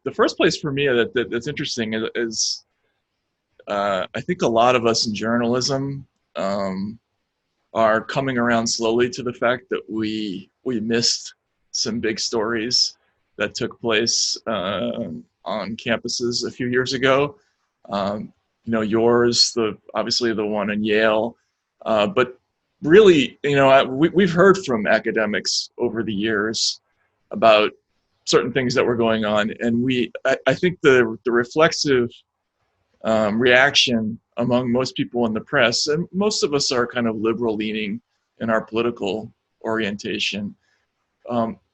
the first place for me that's interesting is I think a lot of us in journalism are coming around slowly to the fact that we missed some big stories that took place on campuses a few years ago. Yours, obviously the one in Yale, but really, we've heard from academics over the years about certain things that were going on, and I think the reflexive reaction among most people in the press, and most of us are kind of liberal leaning in our political orientation,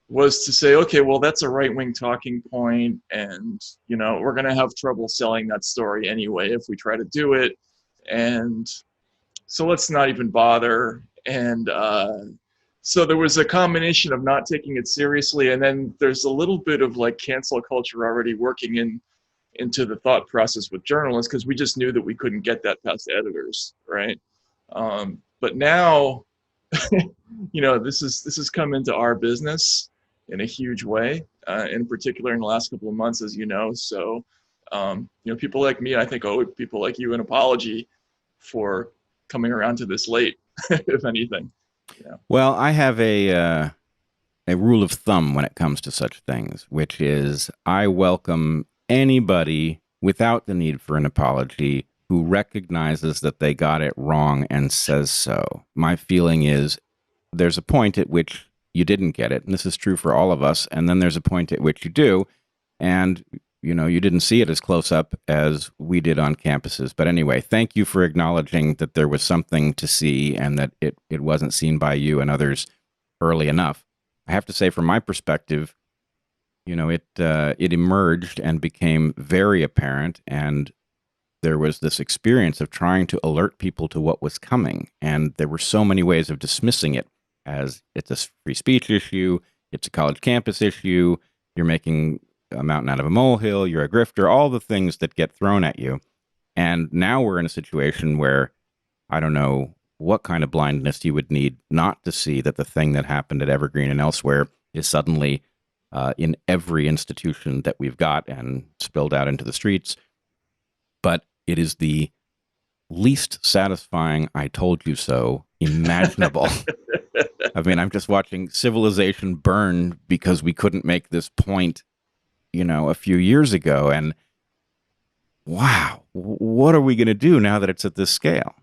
was to say, okay, well, that's a right-wing talking point, and we're going to have trouble selling that story anyway if we try to do it, and so let's not even bother. And so there was a combination of not taking it seriously, and then there's a little bit of like cancel culture already working into the thought process with journalists, because we just knew that we couldn't get that past editors, right? But now, this has come into our business in a huge way, in particular in the last couple of months, as you know. So, people like me, I think, owe people like you an apology for coming around to this late, if anything. Yeah. Well, I have a rule of thumb when it comes to such things, which is I welcome anybody without the need for an apology who recognizes that they got it wrong and says so. My feeling is there's a point at which you didn't get it, and this is true for all of us, and then there's a point at which you do, and you didn't see it as close up as we did on campuses. But anyway, thank you for acknowledging that there was something to see and that it wasn't seen by you and others early enough. I have to say, from my perspective, it emerged and became very apparent, and there was this experience of trying to alert people to what was coming, and there were so many ways of dismissing it as it's a free speech issue, it's a college campus issue, you're making a mountain out of a molehill, you're a grifter, all the things that get thrown at you. And now we're in a situation where I don't know what kind of blindness you would need not to see that the thing that happened at Evergreen and elsewhere is suddenly in every institution that we've got and spilled out into the streets. But it is the least satisfying I told you so imaginable. I mean, I'm just watching civilization burn because we couldn't make this point, a few years ago. And wow, what are we going to do now that it's at this scale?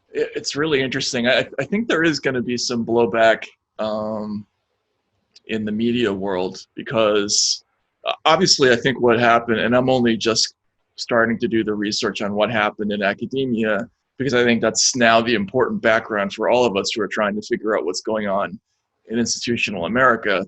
It's really interesting. I think there is going to be some blowback in the media world, because obviously I think what happened, and I'm only just starting to do the research on what happened in academia, because I think that's now the important background for all of us who are trying to figure out what's going on in institutional America.